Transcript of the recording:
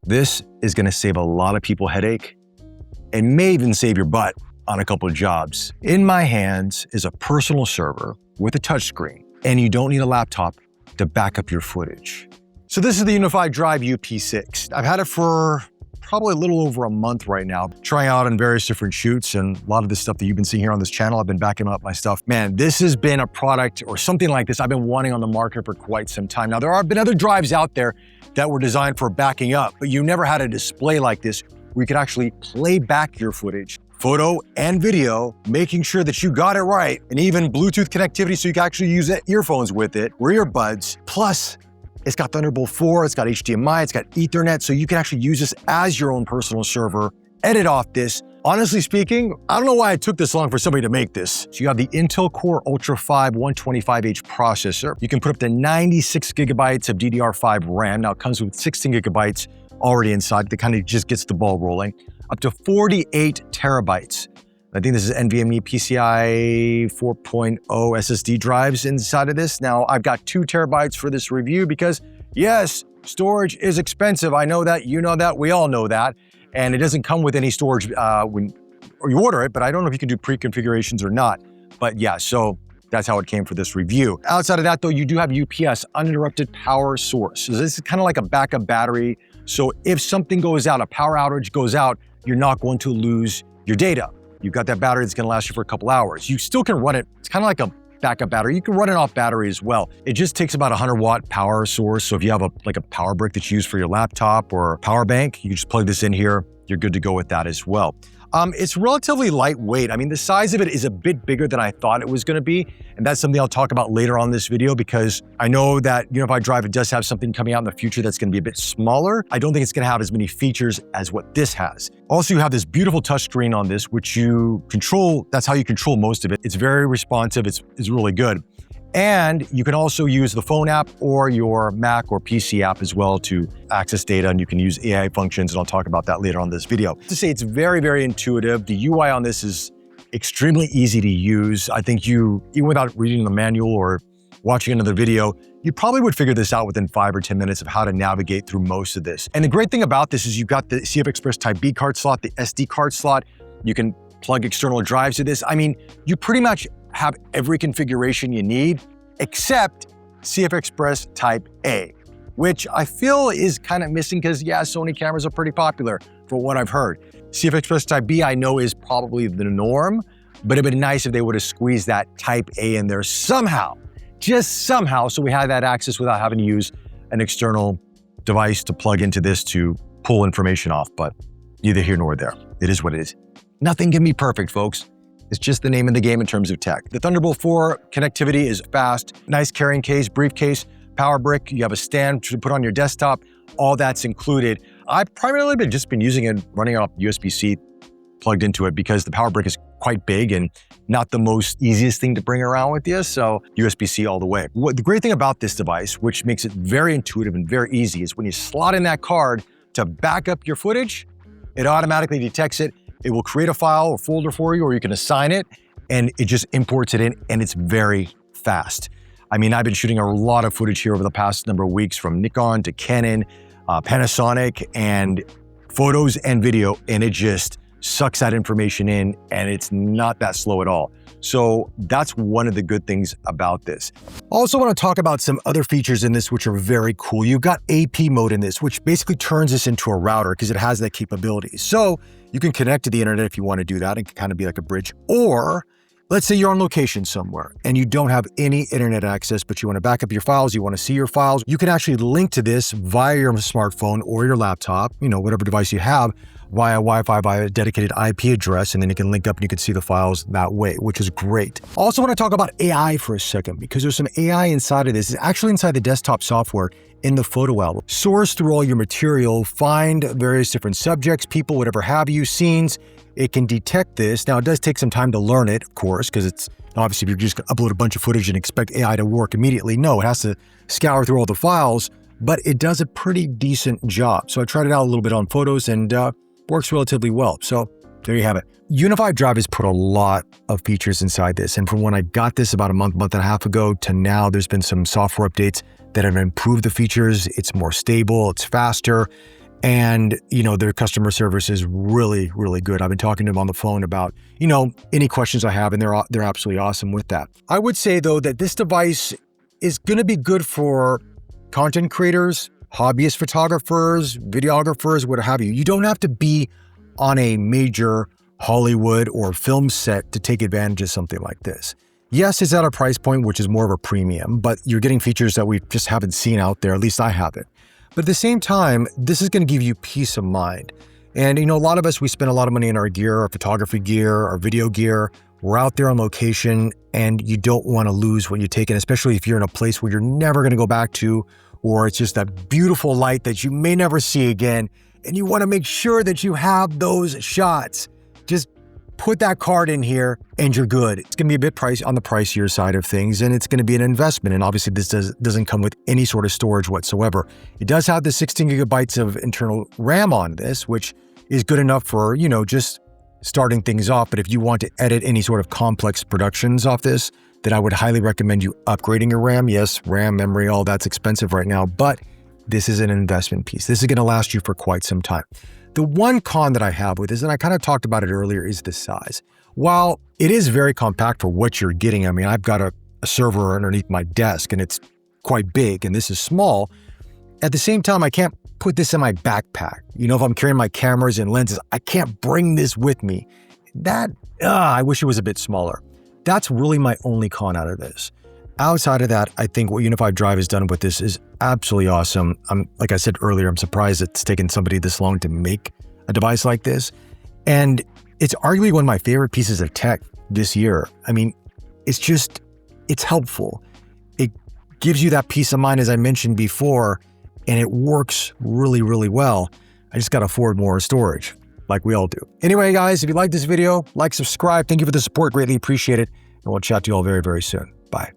This is gonna save a lot of people headache and may even save your butt on a couple of jobs. In my hands is a personal server with a touchscreen, and you don't need a laptop to back up your footage. So this is the UnifyDrive UP6. I've had it for probably a little over a month right now, trying out on various different shoots, and a lot of the stuff that you've been seeing here on this channel, I've been backing up my stuff. Man, this has been a product or something like this I've been wanting on the market for quite some time. Now, there have been other drives out there that were designed for backing up, but you never had a display like this where you could actually play back your footage, photo and video, making sure that you got it right, and even Bluetooth connectivity so you can actually use earphones with it, or earbuds. Plus, it's got Thunderbolt 4, it's got HDMI, it's got Ethernet, so you can actually use this as your own personal server, edit off this. Honestly speaking, I don't know why it took this long for somebody to make this. So you have the Intel Core Ultra 5 125H processor. You can put up to 96 gigabytes of DDR5 RAM. Now it comes with 16 gigabytes already inside. That kind of just gets the ball rolling. Up to 48 terabytes. I think this is NVMe PCI 4.0 SSD drives inside of this. Now, I've got 2 terabytes for this review because, yes, storage is expensive. I know that, you know that, we all know that. And it doesn't come with any storage when you order it, but I don't know if you can do pre-configurations or not. But yeah, so that's how it came for this review. Outside of that, though, you do have UPS, uninterrupted power source. So this is kind of like a backup battery. So if something goes out, a power outage goes out, you're not going to lose your data. You've got that battery that's gonna last you for a couple hours. You still can run it. It's kind of like a backup battery. You can run it off battery as well. It just takes about a 100-watt power source. So if you have a power brick that's used for your laptop or a power bank, you can just plug this in here. You're good to go with that as well. It's relatively lightweight. I mean, the size of it is a bit bigger than I thought it was gonna be. And that's something I'll talk about later on this video because I know that UnifyDrive does have something coming out in the future that's gonna be a bit smaller. I don't think it's gonna have as many features as what this has. Also, you have this beautiful touchscreen on this, which you control. That's how you control most of it. It's very responsive. It's really good. And you can also use the phone app or your Mac or PC app as well to access data, and you can use AI functions, and I'll talk about that later on this video. To say it's very, very intuitive. The UI on this is extremely easy to use. I think you, even without reading the manual or watching another video, you probably would figure this out within 5 or 10 minutes of how to navigate through most of this. And the great thing about this is you've got the CFexpress Type B card slot, the SD card slot. You can plug external drives to this. I mean, you pretty much have every configuration you need, except CFexpress Type A, which I feel is kind of missing because, yeah, Sony cameras are pretty popular for what I've heard. CFexpress Type B I know is probably the norm, but it'd be nice if they would have squeezed that Type A in there somehow, just somehow, so we had that access without having to use an external device to plug into this to pull information off, but neither here nor there. It is what it is. Nothing can be perfect, folks. It's just the name of the game in terms of tech. The Thunderbolt 4 connectivity is fast, nice carrying case, briefcase, power brick. You have a stand to put on your desktop. All that's included. I've primarily just been using it, running off USB-C plugged into it because the power brick is quite big and not the most easiest thing to bring around with you. So USB-C all the way. The great thing about this device, which makes it very intuitive and very easy, is when you slot in that card to back up your footage, it automatically detects it. It will create a file or folder for you, or you can assign it, and it just imports it in, and it's very fast. I mean, I've been shooting a lot of footage here over the past number of weeks from Nikon to Canon, Panasonic, and photos and video, and it just sucks that information in, and it's not that slow at all. So that's one of the good things about this. Also want to talk about some other features in this which are very cool. You've got AP mode in this, which basically turns this into a router because it has that capability. So you can connect to the internet if you want to do that. It can kind of be like a bridge. Or let's say you're on location somewhere and you don't have any internet access, but you want to back up your files, you want to see your files. You can actually link to this via your smartphone or your laptop, whatever device you have, via Wi-Fi, via a dedicated IP address, and then you can link up and you can see the files that way, which is great. Also want to talk about AI for a second because there's some AI inside of this. It's actually inside the desktop software in the photo album. Source through all your material, find various different subjects, people, whatever have you, scenes. It can detect this. Now, it does take some time to learn it, of course, because it's obviously if you're just going to upload a bunch of footage and expect AI to work immediately. No, it has to scour through all the files, but it does a pretty decent job. So I tried it out a little bit on photos and works relatively well. So there you have it. UnifyDrive has put a lot of features inside this. And from when I got this about a month and a half ago to now, there's been some software updates that have improved the features. It's more stable, it's faster. And, their customer service is really, really good. I've been talking to them on the phone about, any questions I have, and they're absolutely awesome with that. I would say, though, that this device is going to be good for content creators, hobbyist photographers, videographers, what have you. You don't have to be on a major Hollywood or film set to take advantage of something like this. Yes, it's at a price point, which is more of a premium, but you're getting features that we just haven't seen out there. At least I haven't. But at the same time, this is going to give you peace of mind. And, a lot of us, we spend a lot of money on our gear, our photography gear, our video gear. We're out there on location, and you don't want to lose what you're taking, especially if you're in a place where you're never going to go back to, or it's just that beautiful light that you may never see again. And you want to make sure that you have those shots. Just put that card in here and you're good. It's going to be a bit on the pricier side of things, and it's going to be an investment. And obviously this doesn't come with any sort of storage whatsoever. It does have the 16 gigabytes of internal RAM on this, which is good enough for, just starting things off. But if you want to edit any sort of complex productions off this, then I would highly recommend you upgrading your RAM. Yes, RAM, memory, all that's expensive right now, but this is an investment piece. This is going to last you for quite some time. The one con that I have with this, and I kind of talked about it earlier, is the size. While it is very compact for what you're getting, I mean, I've got a server underneath my desk and it's quite big, and this is small. At the same time, I can't put this in my backpack. If I'm carrying my cameras and lenses, I can't bring this with me. I wish it was a bit smaller. That's really my only con out of this. Outside of that, I think what UnifyDrive has done with this is absolutely awesome. Like I said earlier, I'm surprised it's taken somebody this long to make a device like this. And it's arguably one of my favorite pieces of tech this year. I mean, it's helpful. It gives you that peace of mind, as I mentioned before, and it works really, really well. I just got to afford more storage, like we all do. Anyway, guys, if you like this video, like, subscribe. Thank you for the support. Greatly appreciate it. And we'll chat to you all very, very soon. Bye.